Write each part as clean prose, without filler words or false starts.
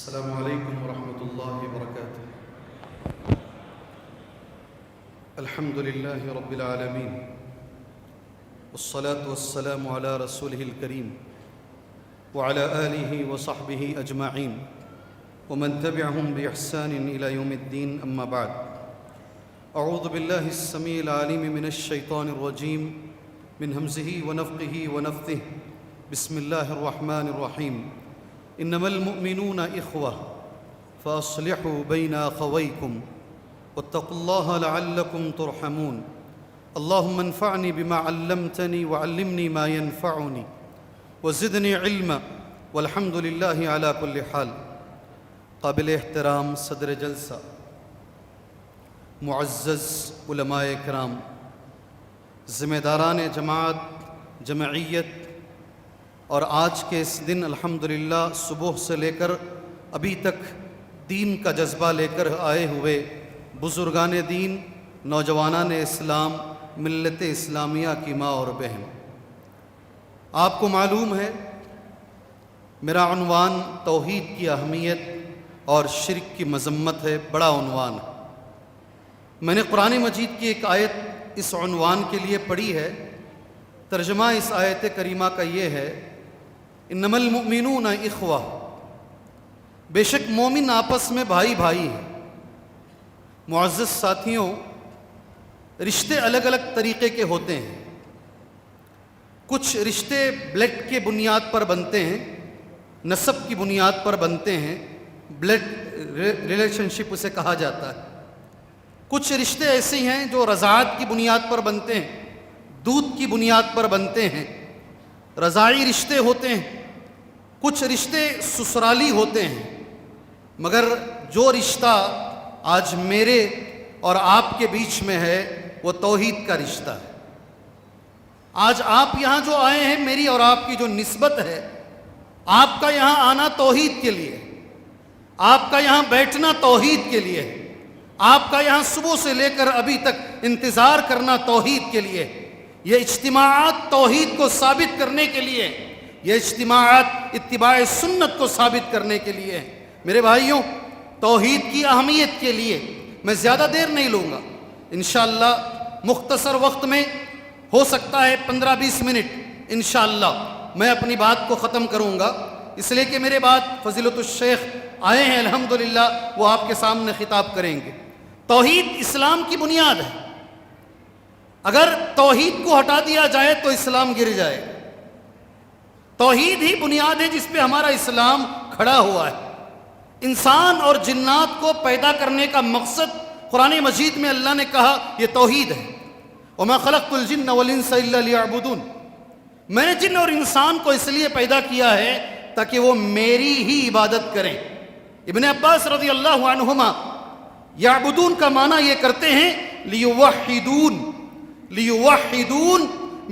السلام علیکم ورحمۃ اللہ وبرکاتہ۔ الحمد للہ رب العالمین والصلاة والسلام علی رسولہ الکریم وعلی آلہ وصحبہ اجمعین ومن تبعہم بإحسان الی یوم الدین، اما بعد۔ اعوذ باللہ السمیع العلیم من الشیطان الرجیم من ہمزہ ونفخہ ونفثہ، بسم اللہ الرحمن الرحیم۔ انما المؤمنون اخوہ فاصلحوا بین اخویکم واتقوا اللہ لعلکم ترحمون۔ اللہم انفعنی بما علمتنی وعلمنی ما ینفعنی وزدنی علما والحمد للہ علی کل حال۔ قابل احترام صدر جلسہ، معزز علماء کرام، ذمہ داران جماعت جمعیت، اور آج کے اس دن الحمدللہ صبح سے لے کر ابھی تک دین کا جذبہ لے کر آئے ہوئے بزرگان دین، نوجوانان اسلام، ملت اسلامیہ کی ماں اور بہن، آپ کو معلوم ہے میرا عنوان توحید کی اہمیت اور شرک کی مذمت ہے، بڑا عنوان ہے۔ میں نے قرآن مجید کی ایک آیت اس عنوان کے لیے پڑھی ہے، ترجمہ اس آیت کریمہ کا یہ ہے، انما المؤمنون اخوہ، بے شک مومن آپس میں بھائی بھائی ہیں۔ معزز ساتھیوں، رشتے الگ الگ طریقے کے ہوتے ہیں۔ کچھ رشتے بلڈ کے بنیاد پر بنتے ہیں، نسب کی بنیاد پر بنتے ہیں، بلڈ ریلیشن شپ اسے کہا جاتا ہے۔ کچھ رشتے ایسے ہیں جو رضاعت کی بنیاد پر بنتے ہیں، دودھ کی بنیاد پر بنتے ہیں، رضاعی رشتے ہوتے ہیں۔ کچھ رشتے سسرالی ہوتے ہیں، مگر جو رشتہ آج میرے اور آپ کے بیچ میں ہے وہ توحید کا رشتہ ہے۔ آج آپ یہاں جو آئے ہیں، میری اور آپ کی جو نسبت ہے، آپ کا یہاں آنا توحید کے لیے، آپ کا یہاں بیٹھنا توحید کے لیے، آپ کا یہاں صبح سے لے کر ابھی تک انتظار کرنا توحید کے لیے۔ یہ اجتماعات توحید کو ثابت کرنے کے لیے، یہ اجتماعات اتباع سنت کو ثابت کرنے کے لیے۔ میرے بھائیوں، توحید کی اہمیت کے لیے میں زیادہ دیر نہیں لوں گا، انشاءاللہ مختصر وقت میں، ہو سکتا ہے 15-20 منٹ، انشاءاللہ میں اپنی بات کو ختم کروں گا، اس لیے کہ میرے بعد فضیلت الشیخ آئے ہیں الحمدللہ، وہ آپ کے سامنے خطاب کریں گے۔ توحید اسلام کی بنیاد ہے، اگر توحید کو ہٹا دیا جائے تو اسلام گر جائے۔ توحید ہی بنیاد ہے جس پہ ہمارا اسلام کھڑا ہوا ہے۔ انسان اور جنات کو پیدا کرنے کا مقصد قرآن مجید میں اللہ نے کہا یہ توحید ہے، وَمَا خَلَقْتُ الْجِنَّ وَالْإِنسَ إِلَّا لِيَعْبُدُونَ۔ میں نے جن اور انسان کو اس لیے پیدا کیا ہے تاکہ وہ میری ہی عبادت کریں۔ ابن عباس رضی اللہ عنہما یعبدون کا معنی یہ کرتے ہیں لیوحدون، لیوحدون،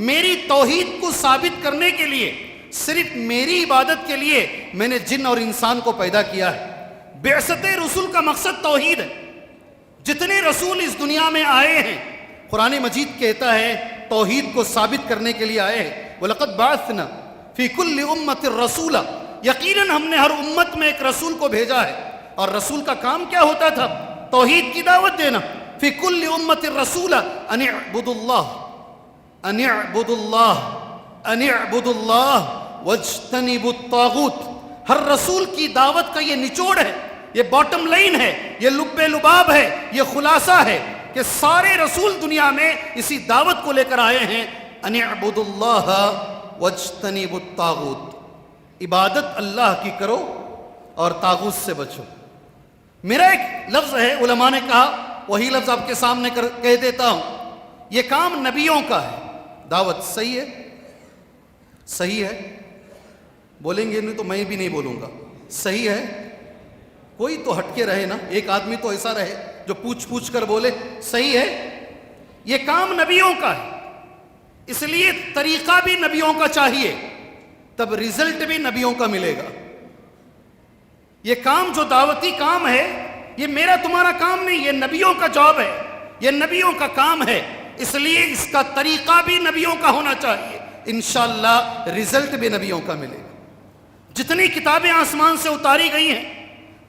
میری توحید کو ثابت کرنے کے لیے، صرف میری عبادت کے لیے میں نے جن اور انسان کو پیدا کیا ہے۔ بعثت رسول کا مقصد توحید ہے۔ جتنے رسول اس دنیا میں آئے ہیں، قرآن مجید کہتا ہے توحید کو ثابت کرنے کے لیے آئے ہیں۔ وَلَقَدْ بَعَثْنَا فِي كُلِّ أُمَّةٍ رَسُولًا، یقیناً ہم نے ہر امت میں ایک رسول کو بھیجا ہے، اور رسول کا کام کیا ہوتا تھا؟ توحید کی دعوت دینا۔ فِي كُلِّ أُمَّةٍ رَسُولًا أَنِ اعْبُدُوا اللَّهَ، أَنِ اعْبُدُوا اللَّهَ، أَنِ اعْبُدُوا اللَّهَ وَاجْتَنِبُوا الطَّاغُوتَ۔ ہر رسول کی دعوت کا یہ نچوڑ ہے، یہ باٹم لائن ہے، یہ لب لباب ہے، یہ خلاصہ ہے کہ سارے رسول دنیا میں اسی دعوت کو لے کر آئے ہیں، ان اعبدوا اللہ واجتنبوا الطاغوت، عبادت اللہ کی کرو اور طاغوت سے بچو۔ میرا ایک لفظ ہے، علماء نے کہا، وہی لفظ آپ کے سامنے کہہ دیتا ہوں، یہ کام نبیوں کا ہے۔ دعوت صحیح ہے، صحیح ہے، بولیں گے نہیں تو میں بھی نہیں بولوں گا، صحیح ہے۔ کوئی تو ہٹ کے رہے نا، ایک آدمی تو ایسا رہے جو پوچھ کر بولے صحیح ہے۔ یہ کام نبیوں کا ہے، اس لیے طریقہ بھی نبیوں کا چاہیے، تب رزلٹ بھی نبیوں کا ملے گا۔ یہ کام جو دعوتی کام ہے، یہ میرا تمہارا کام نہیں، یہ نبیوں کا جاب ہے، یہ نبیوں کا کام ہے، اس لیے اس کا طریقہ بھی نبیوں کا ہونا چاہیے، انشاءاللہ رزلٹ بھی نبیوں کا ملے گا۔ جتنی کتابیں آسمان سے اتاری گئی ہیں،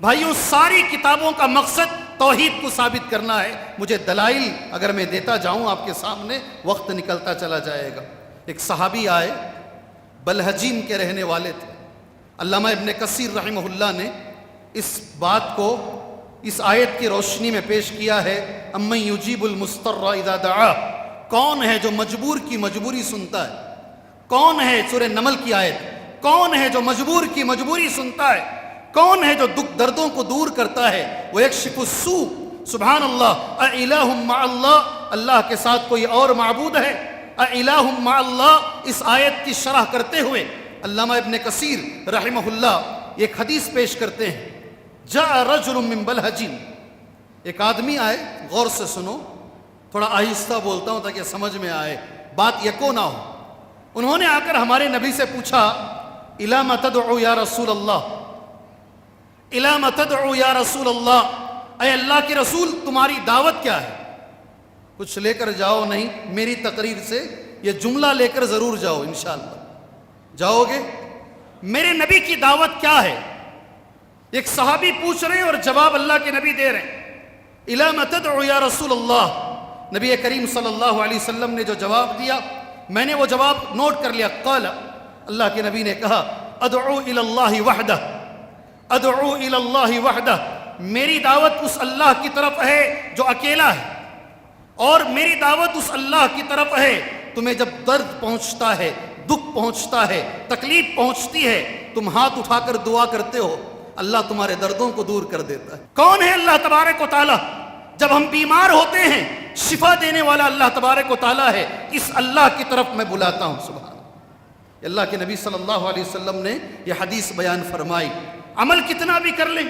بھائیوں ساری کتابوں کا مقصد توحید کو ثابت کرنا ہے. مجھے دلائل اگر میں دیتا جاؤں آپ کے سامنے وقت نکلتا چلا جائے گا. ایک صحابی آئے، بلحجیم کے رہنے والے تھے. علامہ ابن کثیر رحمہ اللہ نے اس بات کو اس آیت کی روشنی میں پیش کیا ہے. امن یجیب المضطر اذا دعا، کون ہے جو مجبور کی مجبوری سنتا ہے؟ کون ہے، سورہ نمل کی آیت، کون ہے جو مجبور کی مجبوری سنتا ہے؟ کون ہے جو دکھ دردوں کو دور کرتا ہے؟ ویکشف السوء، سبحان اللہ. اِلٰہ مع اللہ، اللہ کے ساتھ کوئی اور معبود ہے؟ اِلٰہ مع اللہ. اس آیت کی شرح کرتے ہوئے علامہ ابن کثیر رحمہ اللہ ایک حدیث پیش کرتے ہیں. جاء رجل من بلحجیم، ایک آدمی آئے، غور سے سنو، تھوڑا آہستہ بولتا ہوں تاکہ سمجھ میں آئے، بات یکو نہ ہو. انہوں نے آ کر ہمارے نبی سے پوچھا اِلَىٰ مَا تَدْعُو یا رسول اللہ، اِلَىٰ مَا تَدْعُو یا رسول اللہ، اے اللہ کے رسول تمہاری دعوت کیا ہے؟ کچھ لے کر جاؤ نہیں، میری تقریر سے یہ جملہ لے کر ضرور جاؤ انشاءاللہ. جاؤ گے؟ میرے نبی کی دعوت کیا ہے؟ ایک صحابی پوچھ رہے ہیں اور جواب اللہ کے نبی دے رہے ہیں. اِلَىٰ مَا تَدْعُو یا رسول اللہ. نبی کریم صلی اللہ علیہ وسلم نے جو جواب دیا میں نے وہ جواب نوٹ کر لیا. قال، اللہ کے نبی نے کہا ادعو الی اللہ وحدہ، ادعو الی اللہ وحدہ، میری دعوت اس اللہ کی طرف ہے جو اکیلا ہے، اور میری دعوت اس اللہ کی طرف ہے تمہیں جب درد پہنچتا ہے، دکھ پہنچتا ہے، تکلیف پہنچتی ہے، تم ہاتھ اٹھا کر دعا کرتے ہو، اللہ تمہارے دردوں کو دور کر دیتا ہے. کون ہے اللہ تبارک و تعالی؟ جب ہم بیمار ہوتے ہیں شفا دینے والا اللہ تبارک و تعالی ہے. اس اللہ کی طرف میں بلاتا ہوں. سبحان اللہ کے نبی صلی اللہ علیہ وسلم نے یہ حدیث بیان فرمائی. عمل کتنا بھی کر لیں،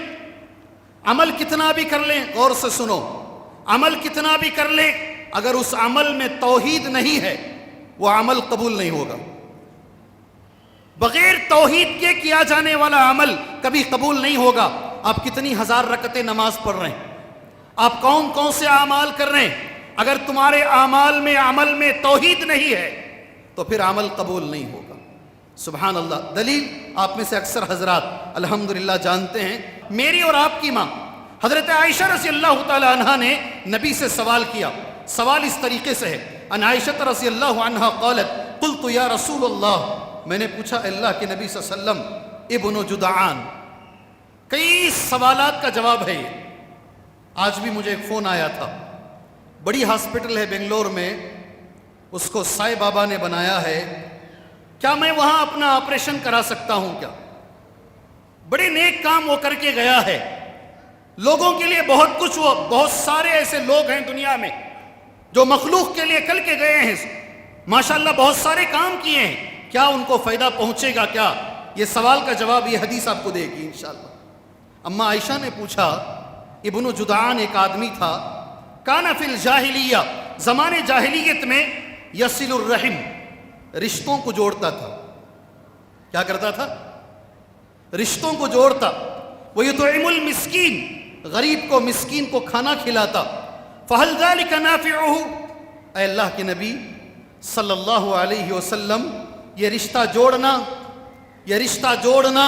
عمل کتنا بھی کر لیں، غور سے سنو، عمل کتنا بھی کر لیں، اگر اس عمل میں توحید نہیں ہے وہ عمل قبول نہیں ہوگا. بغیر توحید کے کیا جانے والا عمل کبھی قبول نہیں ہوگا. آپ کتنی ہزار رکعتیں نماز پڑھ رہے ہیں، آپ کون کون سے اعمال کر رہے ہیں، اگر تمہارے اعمال میں عمل میں توحید نہیں ہے تو پھر عمل قبول نہیں ہوگا. سبحان اللہ. دلیل آپ میں سے اکثر حضرات الحمدللہ جانتے ہیں. میری اور آپ کی ماں حضرت عائشہ رضی اللہ تعالی عنہا نے نبی سے سوال کیا. سوال اس طریقے سے ہے، ان عائشہ رضی اللہ عنہا قالت قلت یا رسول اللہ، میں نے پوچھا اللہ کے نبی صلی اللہ علیہ وسلم ابن جدعان. کئی سوالات کا جواب ہے یہ. آج بھی مجھے ایک فون آیا تھا، بڑی ہاسپٹل ہے بنگلور میں، اس کو سائے بابا نے بنایا ہے، کیا میں وہاں اپنا آپریشن کرا سکتا ہوں کیا؟ بڑے نیک کام وہ کر کے گیا ہے، لوگوں کے لیے بہت کچھ، وہ بہت سارے ایسے لوگ ہیں دنیا میں جو مخلوق کے لیے کل کے گئے ہیں، ماشاءاللہ بہت سارے کام کیے ہیں، کیا ان کو فائدہ پہنچے گا کیا؟ یہ سوال کا جواب یہ حدیث آپ کو دے گی انشاءاللہ. اما عائشہ نے پوچھا ابن جدعان ایک آدمی تھا، کان فی الجاہلیہ، زمانے جاہلیت میں، یصل الرحم، رشتوں کو جوڑتا تھا. کیا کرتا تھا؟ رشتوں کو جوڑتا. وَيُطْعِمُ الْمِسْكِينَ، غریب کو مسکین کو کھانا کھلاتا. فَهَلْ ذَلِكَ نَافِعُهُ، اے اللہ کے نبی صلی اللہ علیہ وسلم، یہ رشتہ جوڑنا، یہ رشتہ جوڑنا،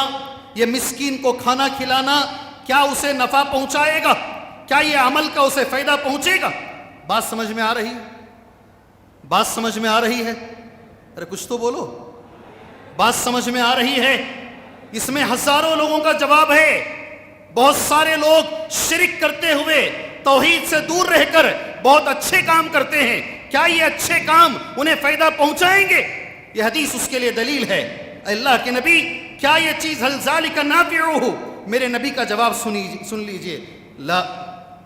یہ مسکین کو کھانا کھلانا کیا اسے نفع پہنچائے گا؟ کیا یہ عمل کا اسے فائدہ پہنچے گا؟ بات سمجھ میں آ رہی ہے؟ بات سمجھ میں آ رہی ہے؟ ارے کچھ تو بولو. بات سمجھ میں آ رہی ہے؟ اس میں ہزاروں لوگوں کا جواب ہے. بہت سارے لوگ شرک کرتے ہوئے توحید سے دور رہ کر بہت اچھے کام کرتے ہیں، کیا یہ اچھے کام انہیں فائدہ پہنچائیں گے؟ یہ حدیث اس کے لیے دلیل ہے. اللہ کے نبی کیا یہ چیز هل ذلك نافعه؟ میرے نبی کا جواب سن لیجئے،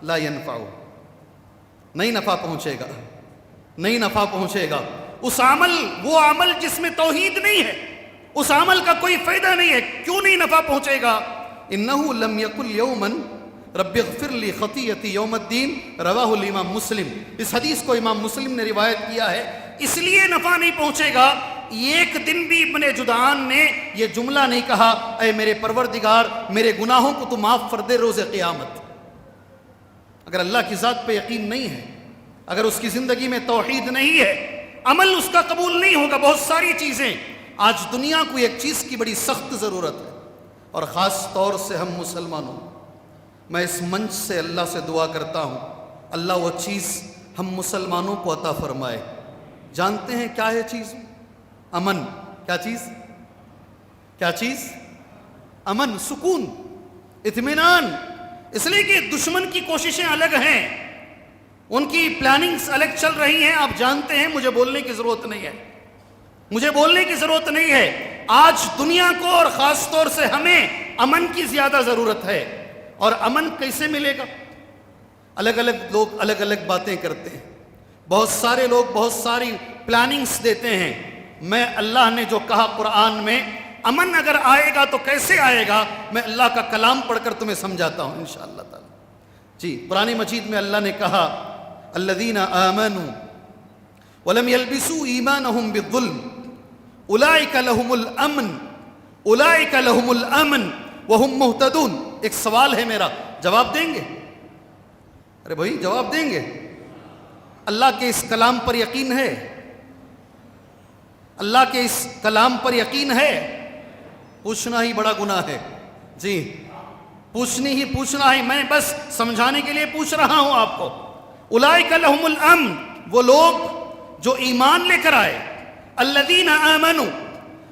لا ينفع، نہیں نفع پہنچے گا، نہیں نفع پہنچے گا. اس عمل، وہ عمل جس میں توحید نہیں ہے، اس عمل کا کوئی فائدہ نہیں ہے. کیوں نہیں نفع پہنچے گا؟ انه لم يقل يوما رب اغفر لی خطیئتی یوم الدین، رواہ الامام مسلم. اس حدیث کو امام مسلم نے روایت کیا ہے. اس لیے نفع نہیں پہنچے گا، ایک دن بھی ابن جدعان نے یہ جملہ نہیں کہا اے میرے پروردگار میرے گناہوں کو تو معاف کر دے روز قیامت. اگر اللہ کی ذات پہ یقین نہیں ہے، اگر اس کی زندگی میں توحید نہیں ہے، عمل اس کا قبول نہیں ہوگا. بہت ساری چیزیں آج دنیا کو ایک چیز کی بڑی سخت ضرورت ہے، اور خاص طور سے ہم مسلمانوں. میں اس منچ سے اللہ سے دعا کرتا ہوں اللہ وہ چیز ہم مسلمانوں کو عطا فرمائے۔ جانتے ہیں کیا ہے چیز؟ امن۔ کیا چیز؟ کیا چیز؟ امن، سکون، اطمینان۔ اس لیے کہ دشمن کی کوششیں الگ ہیں، ان کی پلاننگز الگ چل رہی ہیں، آپ جانتے ہیں، مجھے بولنے کی ضرورت نہیں ہے، مجھے بولنے کی ضرورت نہیں ہے۔ آج دنیا کو اور خاص طور سے ہمیں امن کی زیادہ ضرورت ہے۔ اور امن کیسے ملے گا؟ الگ الگ لوگ الگ الگ باتیں کرتے ہیں، بہت سارے لوگ بہت ساری پلاننگز دیتے ہیں۔ میں اللہ نے جو کہا قرآن میں امن اگر آئے گا تو کیسے آئے گا، میں اللہ کا کلام پڑھ کر تمہیں سمجھاتا ہوں انشاءاللہ تعالی۔ جی، قرآن مجید میں اللہ نے کہا الذین آمنوا ولم يلبسوا ایمانہم بالظلم اولئک لہم الامن اولئک لہم الامن وہم مہتدون۔ ایک سوال ہے میرا، جواب دیں گے؟ ارے بھائی جواب دیں گے؟ اللہ کے اس کلام پر یقین ہے؟ اللہ کے اس کلام پر یقین ہے؟ پوچھنا ہی بڑا گناہ ہے۔ جی، پوچھنا ہے، میں بس سمجھانے کے لیے پوچھ رہا ہوں آپ کو۔ اولئک لہم الامن، وہ لوگ جو ایمان لے کر آئے، الذین آمنوا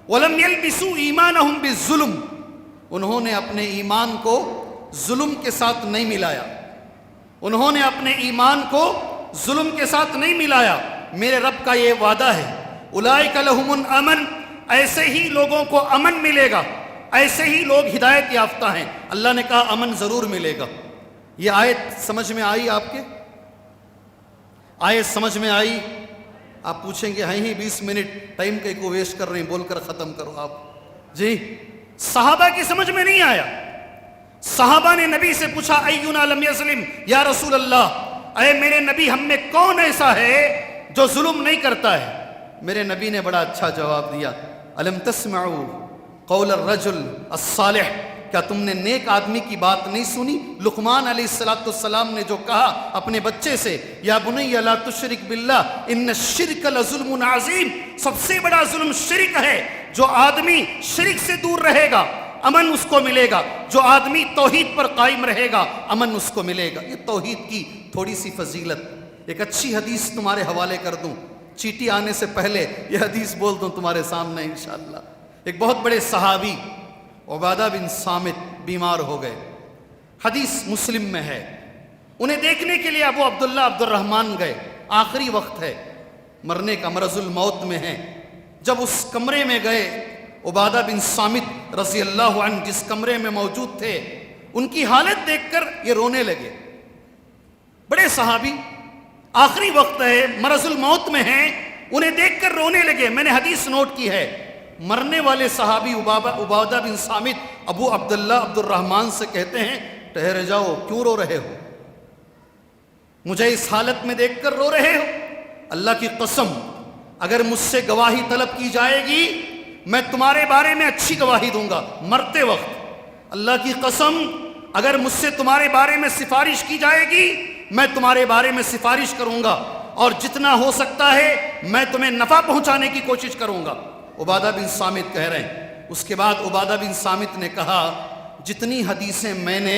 ولم یلبسوا ایمانہم بالظلم، انہوں نے اپنے ایمان کو ظلم کے ساتھ نہیں ملایا، انہوں نے اپنے ایمان کو ظلم کے ساتھ نہیں ملایا۔ میرے رب کا یہ وعدہ ہے، اولئک لہم الامن، ایسے ہی لوگوں کو امن ملے گا، ایسے ہی لوگ ہدایت یافتہ ہیں۔ اللہ نے کہا امن ضرور ملے گا۔ یہ آیت سمجھ میں آئی آپ کے؟ آیت سمجھ میں آئی؟ آپ پوچھیں گے ہیں ہی 20 منٹ ٹائم کے کو ویسٹ کر رہے ہیں، بول کر ختم کرو آپ۔ جی، صحابہ کی سمجھ میں نہیں آیا۔ صحابہ نے نبی سے پوچھا اینا لم یظلم یا رسول اللہ، اے میرے نبی ہم میں کون ایسا ہے جو ظلم نہیں کرتا ہے؟ میرے نبی نے بڑا اچھا جواب دیا، الم تسمعوا قول الرجل الصالح، کیا تم نے نیک آدمی کی بات نہیں سنی؟ لقمان علیہ السلام نے جو کہا اپنے بچے سے، یا بنی لا تشرک باللہ ان الشرک لظلم عظیم، سب سے بڑا ظلم شرک ہے۔ جو آدمی شرک سے دور رہے گا امن اس کو ملے گا، جو آدمی توحید پر قائم رہے گا امن اس کو ملے گا۔ یہ توحید کی تھوڑی سی فضیلت، ایک اچھی حدیث تمہارے حوالے کر دوں، چیٹی آنے سے پہلے یہ حدیث بول دوں تمہارے سامنے انشاءاللہ۔ ایک بہت بڑے صحابی عبادہ بن صامت بیمار ہو گئے، حدیث مسلم میں ہے۔ انہیں دیکھنے کے لیے ابو عبداللہ عبد الرحمن گئے، آخری وقت ہے، مرنے کا، مرض الموت میں ہیں۔ جب اس کمرے میں گئے، عبادہ بن صامت رضی اللہ عنہ جس کمرے میں موجود تھے، ان کی حالت دیکھ کر یہ رونے لگے۔ بڑے صحابی، آخری وقت ہے، مرض الموت میں ہیں، انہیں دیکھ کر رونے لگے۔ میں نے حدیث نوٹ کی ہے، مرنے والے صحابی عبادہ بن صامت ابو عبداللہ عبد الرحمن سے کہتے ہیں ٹھہر جاؤ، کیوں رو رہے ہو؟ مجھے اس حالت میں دیکھ کر رو رہے ہو؟ اللہ کی قسم اگر مجھ سے گواہی طلب کی جائے گی میں تمہارے بارے میں اچھی گواہی دوں گا مرتے وقت۔ اللہ کی قسم اگر مجھ سے تمہارے بارے میں سفارش کی جائے گی میں تمہارے بارے میں سفارش کروں گا، اور جتنا ہو سکتا ہے میں تمہیں نفع پہنچانے کی کوشش کروں گا۔ عبادہ بن صامت کہہ رہے ہیں۔ اس کے بعد عبادہ بن صامت نے کہا جتنی حدیثیں میں نے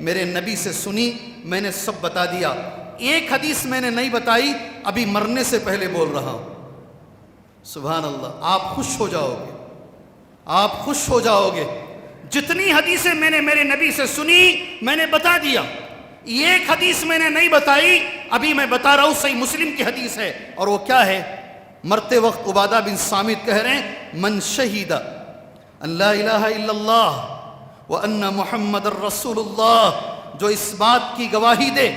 میرے نبی سے سنی میں نے سب بتا دیا، ایک حدیث میں نے نہیں بتائی، ابھی مرنے سے پہلے بول رہا ہوں۔ سبحان اللہ، آپ خوش ہو جاؤ گے، آپ خوش ہو جاؤ گے۔ جتنی حدیثیں میں نے میرے نبی سے سنی میں نے بتا دیا، ایک حدیث میں نے نہیں بتائی، ابھی میں بتا رہا ہوں، صحیح مسلم کی حدیث ہے۔ اور وہ کیا ہے؟ مرتے وقت عبادہ بن صامت کہہ رہے ہیں من شہید ان لا الہ الا اللہ وان محمد الرسول اللہ، جو اس بات کی گواہی دے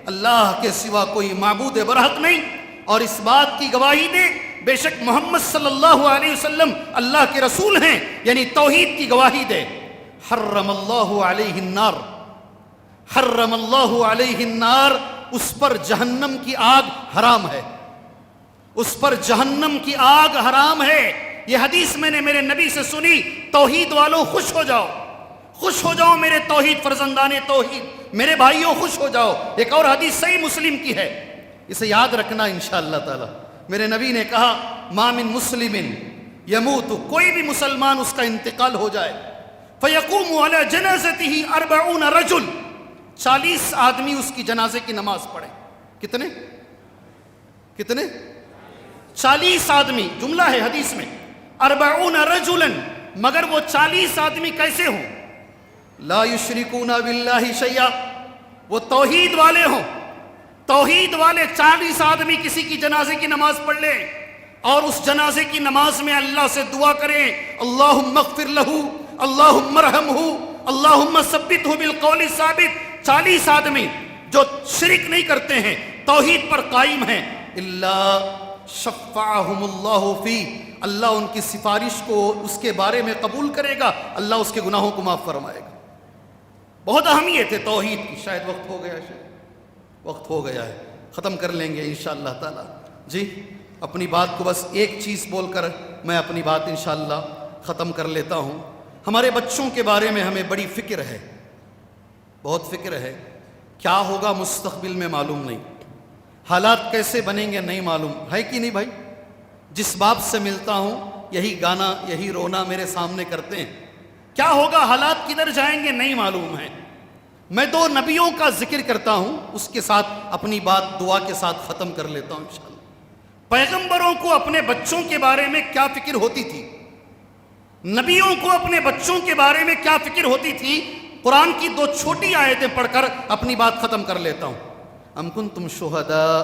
اللہ کے سوا کوئی معبود برحق نہیں، اور اس بات کی گواہی دے بے شک محمد صلی اللہ علیہ وسلم اللہ کے رسول ہیں، یعنی توحید کی گواہی دے، حرم اللہ علیہ النار، حرم اللہ علیہ النار، اس پر جہنم کی آگ حرام ہے، اس پر جہنم کی آگ حرام ہے۔ یہ حدیث میں نے میرے نبی سے سنی۔ توحید والوں خوش ہو جاؤ، خوش ہو جاؤ میرے توحید فرزندان توحید، میرے بھائیوں خوش ہو جاؤ۔ ایک اور حدیث صحیح مسلم کی ہے، اسے یاد رکھنا انشاءاللہ تعالی۔ میرے نبی نے کہا ما من مسلم یموت، کوئی بھی مسلمان اس کا انتقال ہو جائے، فیقوم علی جنازتہ 40 رجل، 40 آدمی اس کی جنازے کی نماز پڑھیں. کتنے 40 آدمی. جملہ ہے حدیث میں 40 رجلا، مگر وہ 40 آدمی کیسے ہوں؟ لا یشرکون باللہ شیئا، وہ توحید والے ہوں. توحید والے 40 آدمی کسی کی جنازے کی نماز پڑھ لیں اور اس جنازے کی نماز میں اللہ سے دعا کریں اللہم اغفر لہ، اللہم ارحمہ، اللہم ثبتہ بالقول الثابت. 40 آدمی جو شرک نہیں کرتے ہیں، توحید پر قائم ہیں، اللہ شفعہم اللہ فی، اللہ ان کی سفارش کو اس کے بارے میں قبول کرے گا، اللہ اس کے گناہوں کو معاف فرمائے گا. بہت اہمیت ہے توحید کی. شاید وقت ہو گیا ہے، ختم کر لیں گے انشاءاللہ تعالی. جی اپنی بات کو بس ایک چیز بول کر میں اپنی بات انشاءاللہ ختم کر لیتا ہوں. ہمارے بچوں کے بارے میں ہمیں بڑی فکر ہے، بہت فکر ہے. کیا ہوگا مستقبل میں معلوم نہیں، حالات کیسے بنیں گے نہیں معلوم ہے کہ نہیں بھائی؟ جس باپ سے ملتا ہوں یہی گانا یہی رونا میرے سامنے کرتے ہیں. کیا ہوگا، حالات کدھر جائیں گے نہیں معلوم ہے. میں 2 نبیوں کا ذکر کرتا ہوں، اس کے ساتھ اپنی بات دعا کے ساتھ ختم کر لیتا ہوں انشاءاللہ. پیغمبروں کو اپنے بچوں کے بارے میں کیا فکر ہوتی تھی؟ نبیوں کو اپنے بچوں کے بارے میں کیا فکر ہوتی تھی؟ قرآن کی 2 چھوٹی آیتیں پڑھ کر اپنی بات ختم کر لیتا ہوں. ام کنتم شہداء،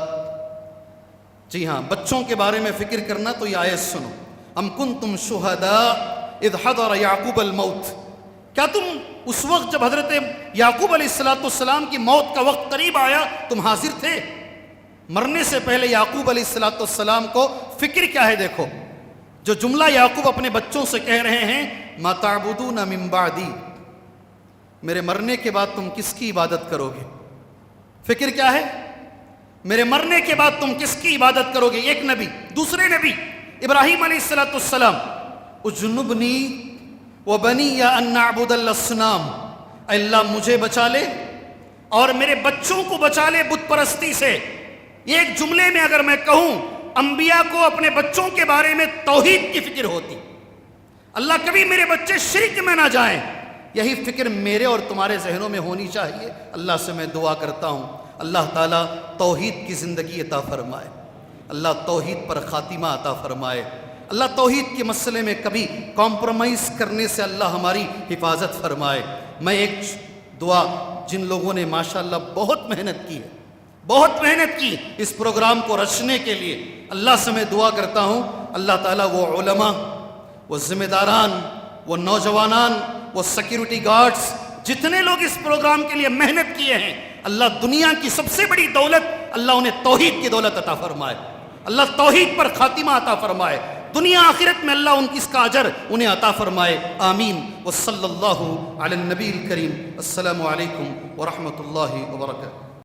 جی ہاں بچوں کے بارے میں فکر کرنا تو یہ آیت سنو. ام کنتم شہداء اذ حضر یعقوب الموت، کیا تم اس وقت جب حضرت یعقوب علیہ السلام کی موت کا وقت قریب آیا تم حاضر تھے؟ مرنے سے پہلے یعقوب علیہ السلام کو فکر کیا ہے؟ دیکھو جو جملہ یعقوب اپنے بچوں سے کہہ رہے ہیں ما تعبدون من بعدی، میرے مرنے کے بعد تم کس کی عبادت کرو گے؟ فکر کیا ہے؟ میرے مرنے کے بعد تم کس کی عبادت کرو گے؟ ایک نبی. دوسرے نبی ابراہیم علیہ السلام اجنبنی وبنی ان نعبد الاصنام، اللہ مجھے بچا لے اور میرے بچوں کو بچا لے بت پرستی سے. ایک جملے میں اگر میں کہوں، انبیاء کو اپنے بچوں کے بارے میں توحید کی فکر ہوتی. اللہ کبھی میرے بچے شرک میں نہ جائیں، یہی فکر میرے اور تمہارے ذہنوں میں ہونی چاہیے. اللہ سے میں دعا کرتا ہوں اللہ تعالیٰ توحید کی زندگی عطا فرمائے، اللہ توحید پر خاتمہ عطا فرمائے. اللہ توحید کے مسئلے میں کبھی کمپرومائز کرنے سے اللہ ہماری حفاظت فرمائے. میں ایک دعا، جن لوگوں نے ماشاءاللہ بہت محنت کی ہے، بہت محنت کی اس پروگرام کو رچنے کے لیے، اللہ سے میں دعا کرتا ہوں اللہ تعالیٰ وہ علماء، وہ ذمہ داران، وہ نوجوانان، وہ سیکیورٹی گارڈز، جتنے لوگ اس پروگرام کے لیے محنت کیے ہیں، اللہ دنیا کی سب سے بڑی دولت اللہ انہیں توحید کی دولت عطا فرمائے. اللہ توحید پر خاتمہ عطا فرمائے. دنیا آخرت میں اللہ ان کی اس کا اجر انہیں عطا فرمائے. آمین. وصلی اللہ علی النبی الکریم. السلام علیکم ورحمۃ اللہ وبرکاتہ.